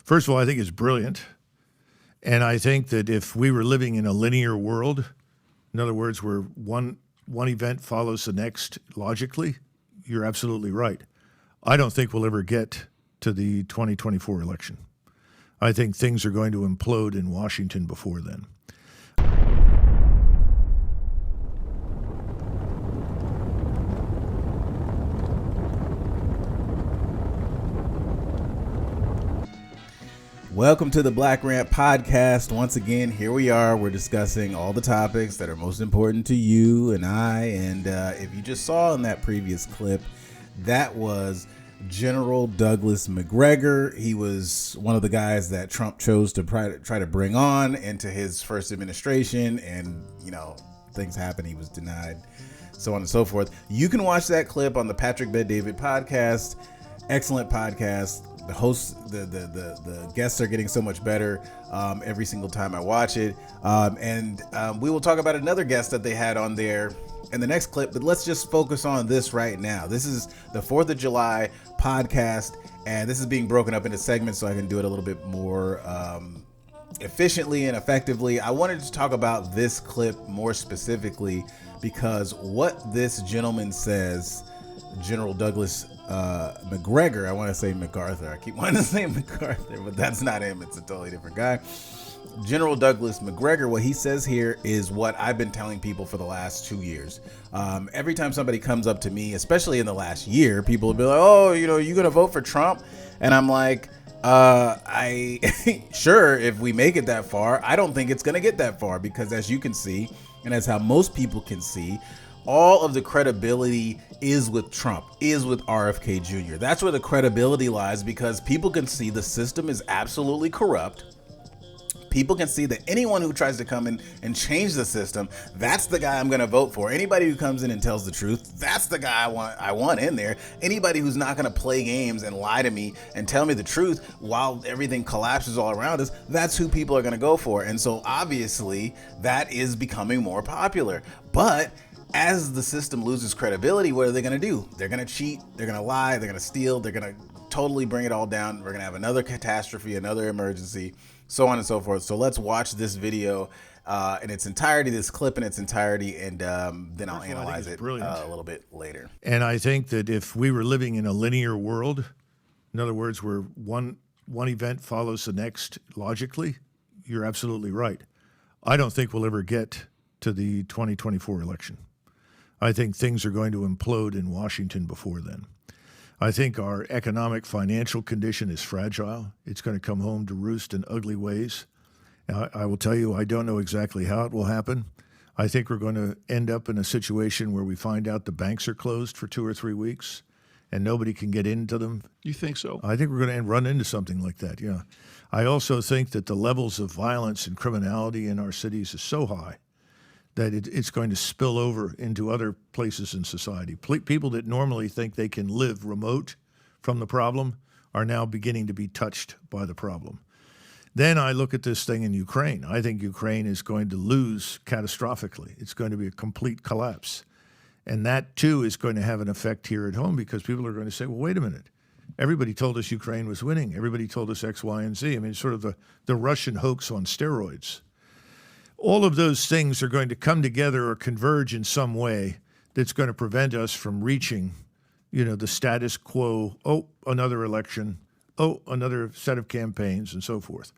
First of all, I think it's brilliant. And I think that if we were living in a linear world, in other words, where one event follows the next logically, you're absolutely right. I don't think we'll ever get to the 2024 election. I think things are going to implode in Washington before then. Welcome to the Black Rant Podcast. Once again, here we are. We're discussing all the topics that are most important to you and I. And if you just saw in that previous clip, that was General Douglas MacGregor. He was one of the guys that Trump chose to try to bring on into his first administration. And, you know, things happened. He was denied, so on and so forth. You can watch that clip on the Patrick Bet-David podcast. Excellent podcast. The hosts, the guests are getting so much better every single time I watch it. And we will talk about another guest that they had on there in the next clip, but let's just focus on this right now. This is the 4th of July podcast, and this is being broken up into segments so I can do it a little bit more efficiently and effectively. I wanted to talk about this clip more specifically because what this gentleman says, General Douglas MacGregor, I want to say MacArthur. I keep wanting to say MacArthur, but that's not him. It's a totally different guy. General Douglas MacGregor, what he says here is what I've been telling people for the last 2 years. Every time somebody comes up to me, especially in the last year, people will be like, oh, you know, you going to vote for Trump? And I'm like, sure, if we make it that far. I don't think it's going to get that far because as you can see, and as how most people can see, all of the credibility is with Trump, is with RFK Jr. That's where the credibility lies because people can see the system is absolutely corrupt. People can see that anyone who tries to come in and change the system, that's the guy I'm going to vote for. Anybody who comes in and tells the truth, that's the guy I want in there. Anybody who's not going to play games and lie to me and tell me the truth while everything collapses all around us, that's who people are going to go for. And so obviously that is becoming more popular. But as the system loses credibility, what are they going to do? They're going to cheat, they're going to lie, they're going to steal, they're going to totally bring it all down. We're going to have another catastrophe, another emergency, so on and so forth. So let's watch this video in its entirety, this clip in its entirety, and then I'll analyze it a little bit later. And I think that if we were living in a linear world, in other words, where one event follows the next logically, you're absolutely right. I don't think we'll ever get to the 2024 election. I think things are going to implode in Washington before then. I think our economic financial condition is fragile. It's going to come home to roost in ugly ways. I will tell you, I don't know exactly how it will happen. I think we're going to end up in a situation where we find out the banks are closed for 2 or 3 weeks and nobody can get into them. You think so? I think we're going to run into something like that, yeah. I also think that the levels of violence and criminality in our cities is so high that it's going to spill over into other places in society. People that normally think they can live remote from the problem are now beginning to be touched by the problem. Then I look at this thing in Ukraine. I think Ukraine is going to lose catastrophically. It's going to be a complete collapse. And that, too, is going to have an effect here at home because people are going to say, well, wait a minute. Everybody told us Ukraine was winning. Everybody told us X, Y, and Z. I mean, it's sort of the Russian hoax on steroids. All of those things are going to come together or converge in some way that's going to prevent us from reaching, you know, the status quo, another election, another set of campaigns, and so forth.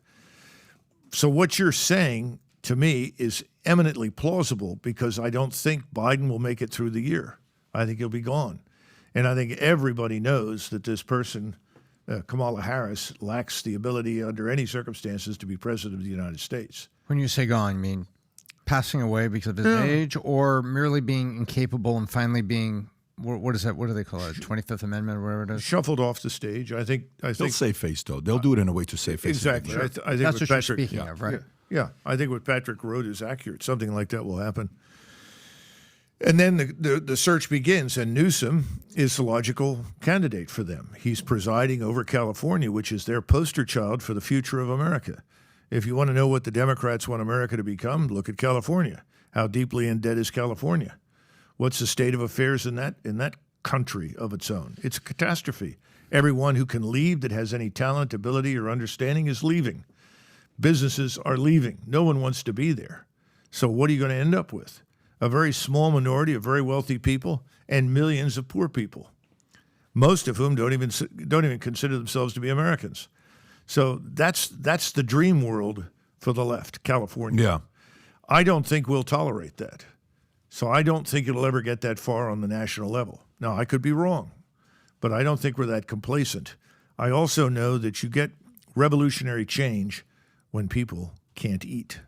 So what you're saying, to me, is eminently plausible because I don't think Biden will make it through the year. I think he'll be gone. And I think everybody knows that this person, Kamala Harris, lacks the ability under any circumstances to be president of the United States. When you say gone, you mean passing away because of his age or merely being incapable and finally being, what is that? What do they call it? 25th Amendment or whatever it is? Shuffled off the stage. I think they'll save face, though. They'll do it in a way to save face. Exactly. Sure. I think that's what you're Patrick, speaking of, right? Yeah. I think what Patrick wrote is accurate. Something like that will happen. And then the search begins, and Newsom is the logical candidate for them. He's presiding over California, which is their poster child for the future of America. If you want to know what the Democrats want America to become, look at California. How deeply in debt is California? What's the state of affairs in that country of its own? It's a catastrophe. Everyone who can leave that has any talent, ability, or understanding is leaving. Businesses are leaving. No one wants to be there. So what are you going to end up with? A very small minority of very wealthy people and millions of poor people, most of whom don't even consider themselves to be Americans. So that's the dream world for the left, California. Yeah. I don't think we'll tolerate that. So I don't think it'll ever get that far on the national level. Now, I could be wrong, but I don't think we're that complacent. I also know that you get revolutionary change when people can't eat,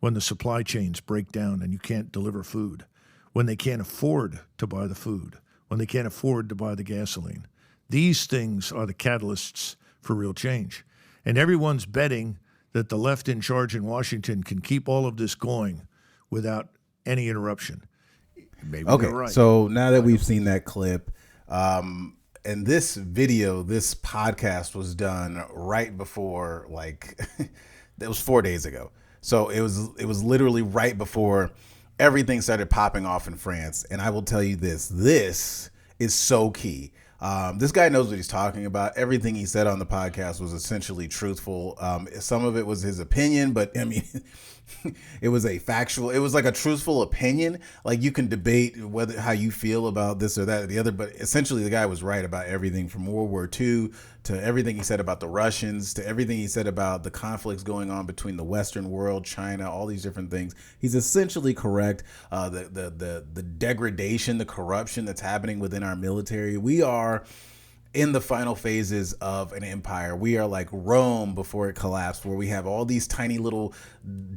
when the supply chains break down and you can't deliver food, when they can't afford to buy the food, when they can't afford to buy the gasoline. These things are the catalysts for real change. And everyone's betting that the left in charge in Washington can keep all of this going without any interruption. Maybe Okay, they're right. so now that we've seen that clip, and this video, this podcast was done right before, like, it was 4 days ago. So it was literally right before everything started popping off in France. And I will tell you this is so key. This guy knows what he's talking about. Everything he said on the podcast was essentially truthful. Some of it was his opinion, but I mean, it was like a truthful opinion. Like, you can debate how you feel about this or that or the other, but essentially the guy was right about everything from World War II to everything he said about the Russians, to everything he said about the conflicts going on between the Western world, China, all these different things. He's essentially correct. The degradation, the corruption that's happening within our military. We are in the final phases of an empire. We are like Rome before it collapsed, where we have all these tiny little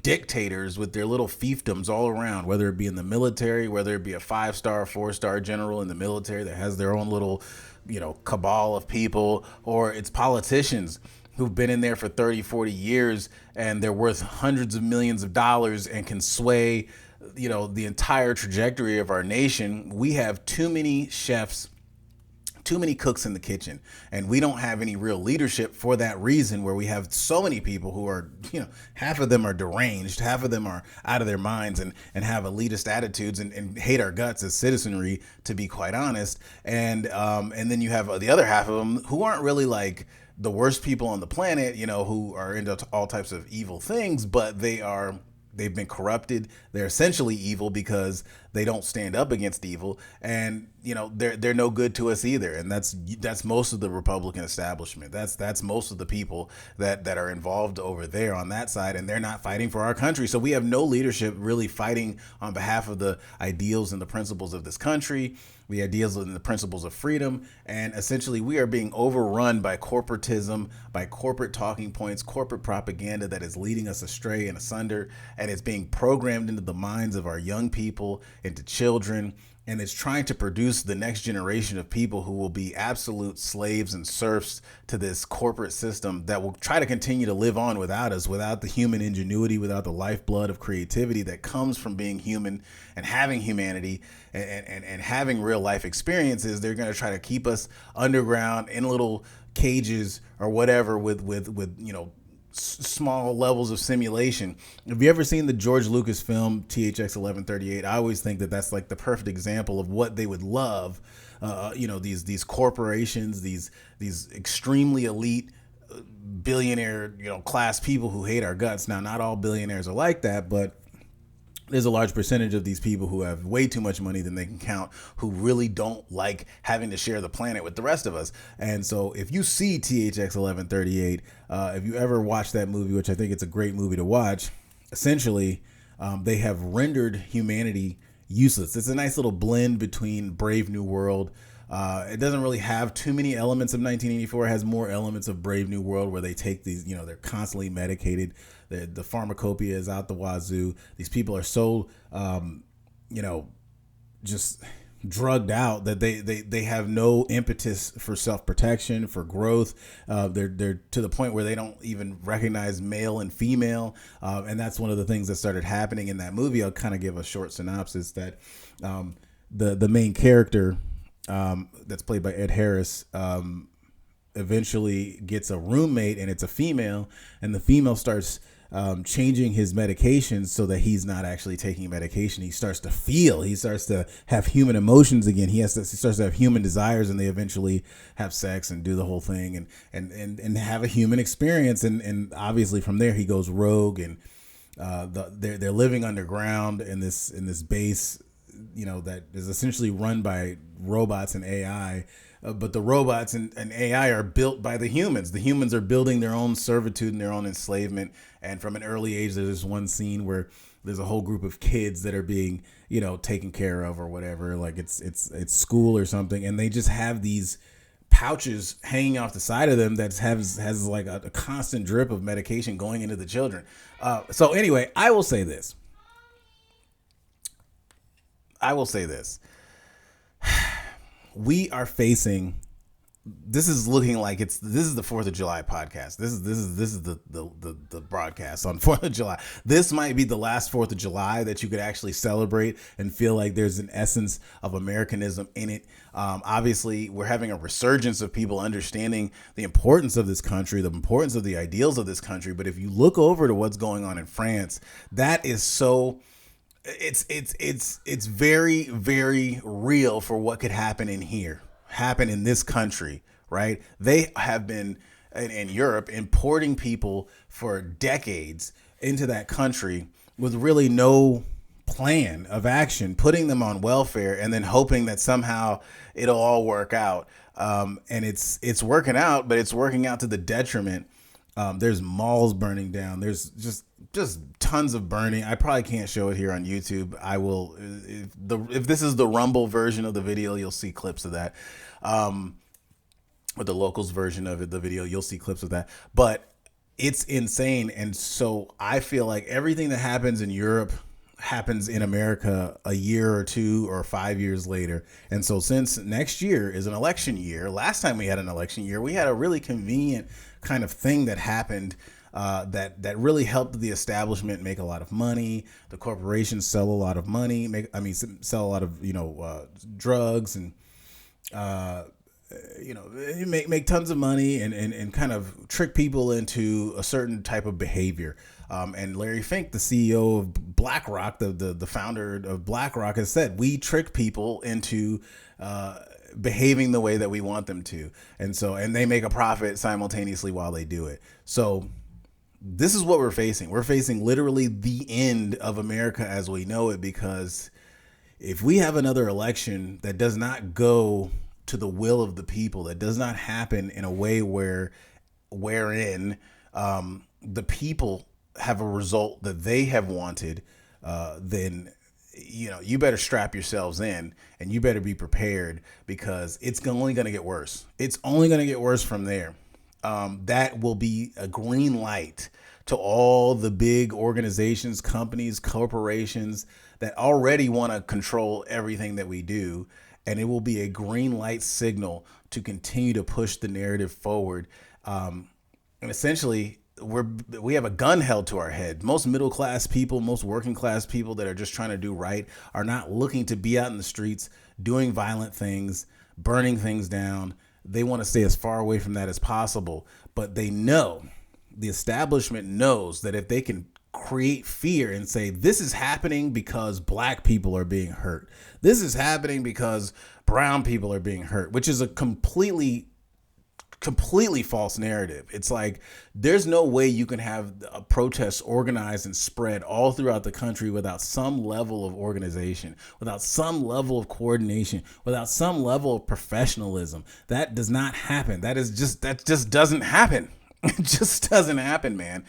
dictators with their little fiefdoms all around, whether it be in the military, whether it be a 5-star, 4-star general in the military that has their own little, cabal of people, or it's politicians who've been in there for 30, 40 years and they're worth hundreds of millions of dollars and can sway, the entire trajectory of our nation. We have too many chefs, too many cooks in the kitchen, and we don't have any real leadership for that reason, where we have so many people who are, half of them are deranged, half of them are out of their minds and have elitist attitudes and hate our guts as citizenry, to be quite honest. And then you have the other half of them who aren't really like the worst people on the planet, who are into all types of evil things, but they've been corrupted. They're essentially evil because they don't stand up against evil, and they're no good to us either. And that's most of the Republican establishment. That's most of the people that are involved over there on that side, and they're not fighting for our country. So we have no leadership really fighting on behalf of the ideals and the principles of this country, the ideals and the principles of freedom. And essentially we are being overrun by corporatism, by corporate talking points, corporate propaganda that is leading us astray and asunder, and it's being programmed into the minds of our young people, into children, and it's trying to produce the next generation of people who will be absolute slaves and serfs to this corporate system that will try to continue to live on without us, without the human ingenuity, without the lifeblood of creativity that comes from being human and having humanity and having real life experiences. They're going to try to keep us underground in little cages or whatever with small levels of simulation. Have you ever seen the George Lucas film THX 1138? I always think that that's like the perfect example of what they would love. These corporations, these extremely elite billionaire, class people who hate our guts. Now, not all billionaires are like that, but there's a large percentage of these people who have way too much money than they can count, who really don't like having to share the planet with the rest of us. And so if you see THX 1138, if you ever watch that movie, which I think it's a great movie to watch, essentially they have rendered humanity useless. It's a nice little blend between Brave New World. It doesn't really have too many elements of 1984. It has more elements of Brave New World, where they take these, they're constantly medicated. The pharmacopoeia is out the wazoo. These people are so, just drugged out that they have no impetus for self-protection, for growth. They're to the point where they don't even recognize male and female. And that's one of the things that started happening in that movie. I'll kind of give a short synopsis that the main character, that's played by Ed Harris, eventually gets a roommate, and it's a female, and the female starts changing his medications so that he's not actually taking medication. He starts to feel, he starts to have human emotions again. He starts to have human desires, and they eventually have sex and do the whole thing and have a human experience. And obviously from there he goes rogue, and they're living underground in this base, that is essentially run by robots and AI. But the robots and AI are built by the humans. The humans are building their own servitude and their own enslavement. And from an early age, there's this one scene where there's a whole group of kids that are being, taken care of or whatever, like it's school or something, and they just have these pouches hanging off the side of them that has like a constant drip of medication going into the children. So anyway, I will say this. We are facing. This is looking like this is the 4th of July podcast. This is the broadcast on 4th of July. This might be the last 4th of July that you could actually celebrate and feel like there's an essence of Americanism in it. Obviously, we're having a resurgence of people understanding the importance of this country, the importance of the ideals of this country. But if you look over to what's going on in France, that is so. It's very, very real for what could happen in this country, right? They have been in Europe importing people for decades into that country with really no plan of action, putting them on welfare and then hoping that somehow it'll all work out. And it's working out, but it's working out to the detriment. There's malls burning down. There's just tons of burning. I probably can't show it here on YouTube. I will, if this is the Rumble version of the video, you'll see clips of that. Or the locals version of the video, you'll see clips of that. But it's insane. And so I feel like everything that happens in Europe happens in America a year or 2 or 5 years later. And so since next year is an election year, last time we had an election year, we had a really convenient kind of thing that happened that really helped the establishment make a lot of money. The corporations sell a lot of money, sell a lot of, drugs and, make tons of money and kind of trick people into a certain type of behavior. And Larry Fink, the CEO of BlackRock, the founder of BlackRock, has said, we trick people into behaving the way that we want them to. And they make a profit simultaneously while they do it. So this is what we're facing. We're facing literally the end of America as we know it, because if we have another election that does not go to the will of the people, that does not happen in a way wherein the people have a result that they have wanted, then you better strap yourselves in and you better be prepared, because it's only going to get worse. It's only going to get worse from there. That will be a green light to all the big organizations, companies, corporations that already want to control everything that we do. And it will be a green light signal to continue to push the narrative forward. And essentially, we have a gun held to our head. Most middle class people, most working class people that are just trying to do right are not looking to be out in the streets doing violent things, burning things down. They want to stay as far away from that as possible. But they know, the establishment knows, that if they can create fear and say, this is happening because black people are being hurt, this is happening because brown people are being hurt, which is a completely false narrative. It's like, there's no way you can have a protest organized and spread all throughout the country without some level of organization, without some level of coordination, without some level of professionalism. That does not happen. That just doesn't happen. It just doesn't happen, man.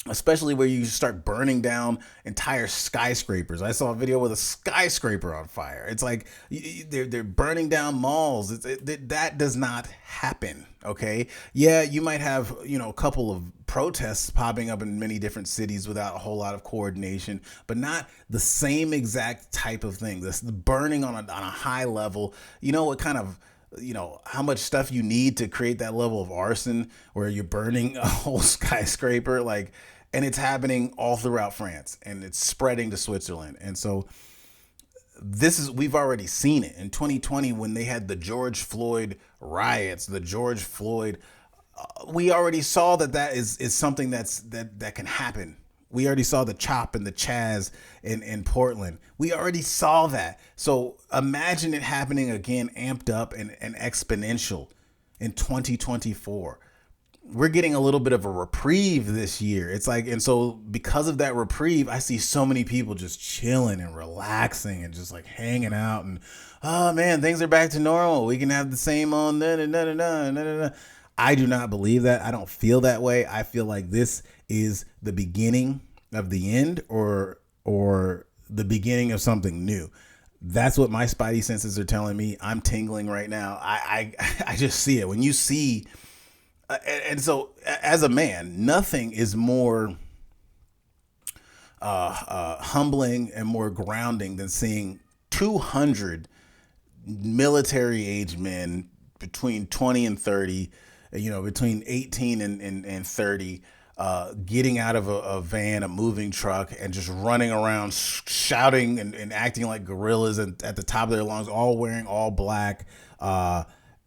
Especially where you start burning down entire skyscrapers. I saw a video with a skyscraper on fire. It's like they're burning down malls. That does not happen. Okay. Yeah, you might have, a couple of protests popping up in many different cities without a whole lot of coordination, but not the same exact type of thing. This burning on a high level. What kind of, how much stuff you need to create that level of arson where you're burning a whole skyscraper, and it's happening all throughout France and it's spreading to Switzerland. And so we've already seen it in 2020 when they had the George Floyd riots, the George Floyd we already saw that is something that can happen. We already saw the chop and the chaz in Portland. We already saw that. So imagine it happening again, amped up and exponential in 2024. We're getting a little bit of a reprieve this year. It's like, and so because of that reprieve, I see so many people just chilling and relaxing and just like hanging out and, oh man, things are back to normal. We can have the same on. I do not believe that. I don't feel that way. I feel like this is the beginning of the end or the beginning of something new. That's what my spidey senses are telling me. I'm tingling right now. I just see it. When you see, and so as a man, nothing is more humbling and more grounding than seeing 200 military age men between 20 and 30, between 18 and 30, getting out of a van, a moving truck, and just running around shouting and acting like gorillas and at the top of their lungs, all wearing all black,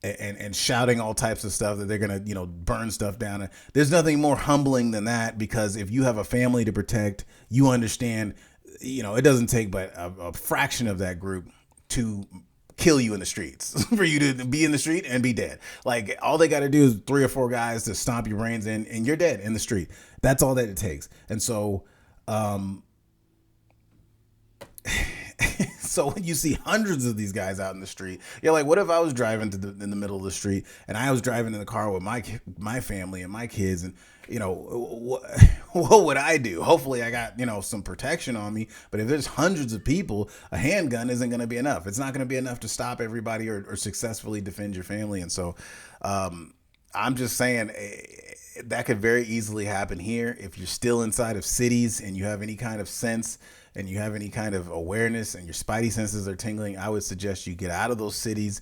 and shouting all types of stuff that they're going to, burn stuff down. There's nothing more humbling than that, because if you have a family to protect, you understand, it doesn't take but a fraction of that group to kill you in the streets for you to be in the street and be dead. Like, all they got to do is 3 or 4 guys to stomp your brains in and you're dead in the street. That's all that it takes. And so, so when you see hundreds of these guys out in the street, you're like, what if I was driving in the middle of the street and I was driving in the car with my family and my kids, and what would I do? Hopefully I got, some protection on me. But if there's hundreds of people, a handgun isn't going to be enough. It's not going to be enough to stop everybody or successfully defend your family. And so I'm just saying that could very easily happen here. If you're still inside of cities and you have any kind of sense and you have any kind of awareness and your spidey senses are tingling, I would suggest you get out of those cities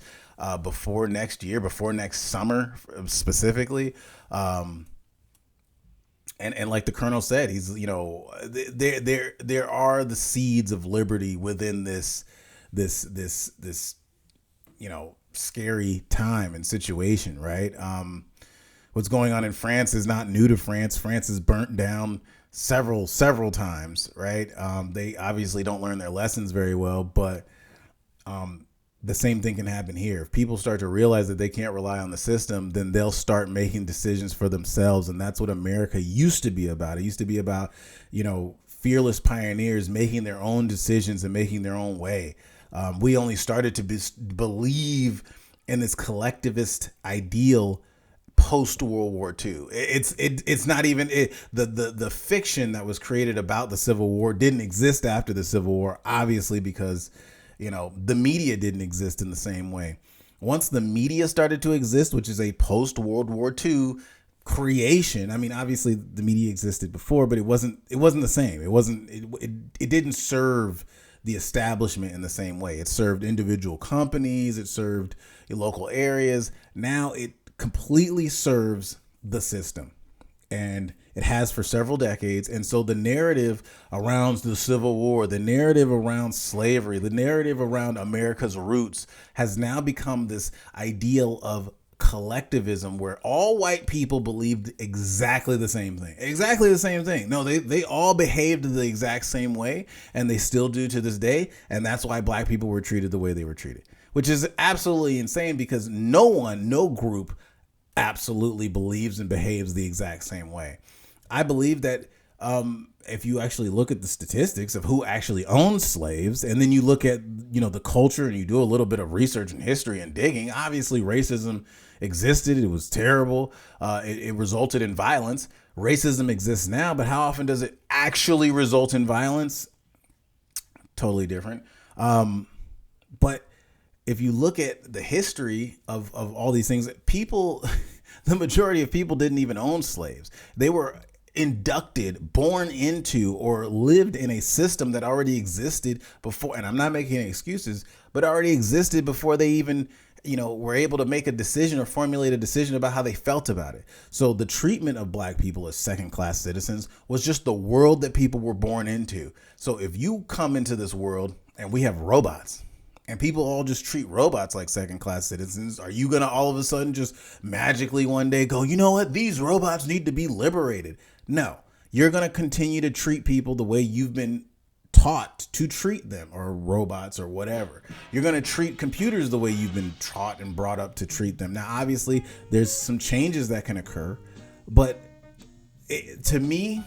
before next year, before next summer specifically. And like the Colonel said, he's, there are the seeds of liberty within this, scary time and situation, right? What's going on in France is not new to France. France is burnt down several times, right? They obviously don't learn their lessons very well, but the same thing can happen here. If people start to realize that they can't rely on the system, then they'll start making decisions for themselves. And that's what America used to be about. It used to be about, fearless pioneers making their own decisions and making their own way. We only started to believe in this collectivist ideal post World War II. It's not even the fiction that was created about the Civil War didn't exist after the Civil War, obviously, because the media didn't exist in the same way. Once the media started to exist, which is a post World War II creation. I mean, obviously the media existed before, but it wasn't the same. It didn't serve the establishment in the same way. It served individual companies. It served local areas. Now it completely serves the system, and it has for several decades. And so the narrative around the Civil War, the narrative around slavery, the narrative around America's roots has now become this ideal of collectivism, where all white people believed exactly the same thing. No, they all behaved the exact same way, and they still do to this day. And that's why black people were treated the way they were treated, which is absolutely insane, because no group absolutely believes and behaves the exact same way. I believe that if you actually look at the statistics of who actually owned slaves, and then you look at the culture, and you do a little bit of research and history and digging, obviously racism existed. It was terrible. It resulted in violence. Racism exists now, but how often does it actually result in violence? Totally different. But if you look at the history of all these things, the majority of people didn't even own slaves. They were inducted, born into, or lived in a system that already existed before. And I'm not making any excuses, but already existed before they even, were able to make a decision or formulate a decision about how they felt about it. So the treatment of black people as second-class citizens was just the world that people were born into. So if you come into this world and we have robots, and people all just treat robots like second-class citizens, are you going to all of a sudden just magically one day go, you know what, these robots need to be liberated? No, you're going to continue to treat people the way you've been taught to treat them, or robots or whatever. You're going to treat computers the way you've been taught and brought up to treat them. Now, obviously, there's some changes that can occur, but to me,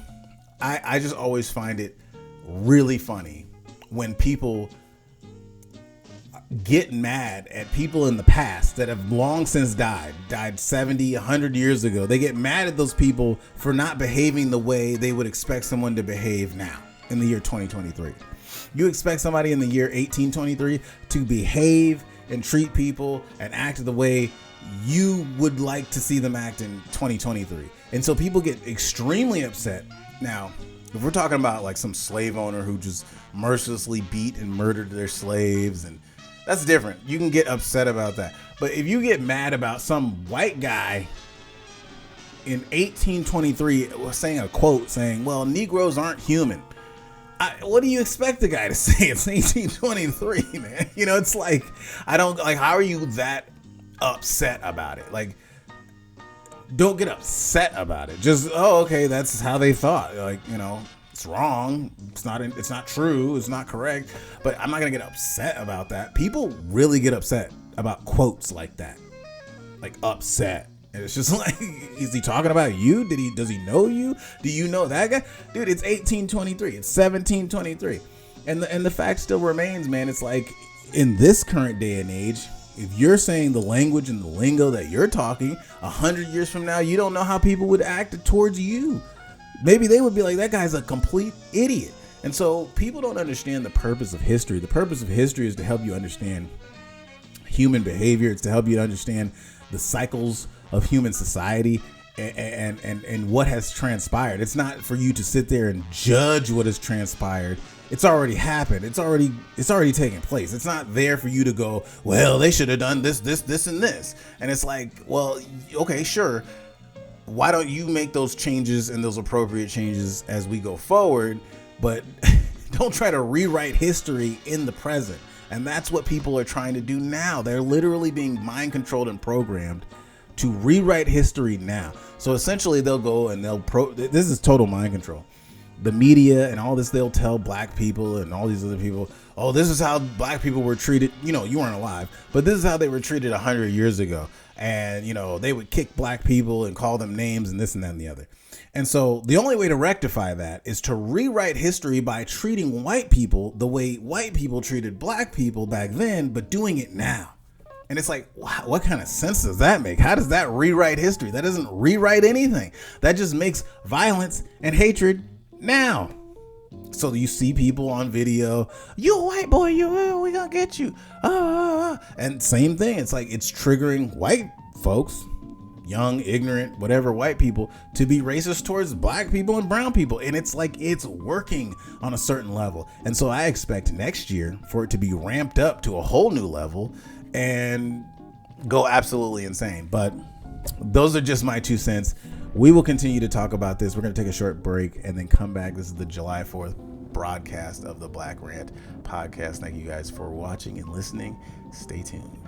I just always find it really funny when people get mad at people in the past that have long since died 70, 100 years ago. They get mad at those people for not behaving the way they would expect someone to behave now in the year 2023. You expect somebody in the year 1823 to behave and treat people and act the way you would like to see them act in 2023. And so people get extremely upset. Now, if we're talking about like some slave owner who just mercilessly beat and murdered their slaves, and that's different. You can get upset about that. But if you get mad about some white guy in 1823 saying a quote saying, well, Negroes aren't human, what do you expect the guy to say? It's 1823, man. You know, it's like, I don't like, how are you that upset about it? Like, don't get upset about it. Just, oh, okay, that's how they thought. Like, you know, it's wrong. It's not true. It's not correct. But I'm not gonna get upset about that. People really get upset about quotes like that. Like, upset. And it's just like, is he talking about you? Does he know you? Do you know that guy? Dude, it's 1823. It's 1723. And the fact still remains, man. It's like, in this current day and age, if you're saying the language and the lingo that you're talking, 100 years from now, you don't know how people would act towards you. Maybe they would be like, that guy's a complete idiot. And so people don't understand the purpose of history. The purpose of history is to help you understand human behavior. It's to help you understand the cycles of human society and what has transpired. It's not for you to sit there and judge what has transpired. It's already happened. It's already taken place. It's not there for you to go, well, they should have done this, and this. And it's like, well, okay, sure. Why don't you make those changes and those appropriate changes as we go forward? But don't try to rewrite history in the present. And that's what people are trying to do now. They're literally being mind controlled and programmed to rewrite history now. So essentially they'll go and this is total mind control. The media and all this, they'll tell black people and all these other people, oh, this is how black people were treated. You know, you weren't alive, but this is how they were treated 100 years ago. And, you know, they would kick black people and call them names and this and that and the other. And so the only way to rectify that is to rewrite history by treating white people the way white people treated black people back then, but doing it now. And it's like, wow, what kind of sense does that make? How does that rewrite history? That doesn't rewrite anything. That just makes violence and hatred now. So you see people on video, you a white boy, we gonna get you. And same thing. It's like, it's triggering white folks, young, ignorant, whatever white people, to be racist towards black people and brown people. And it's like, it's working on a certain level. And so I expect next year for it to be ramped up to a whole new level and go absolutely insane. But those are just my 2 cents. We will continue to talk about this. We're going to take a short break and then come back. This is the July 4th broadcast of the Black Rant podcast. Thank you guys for watching and listening. Stay tuned.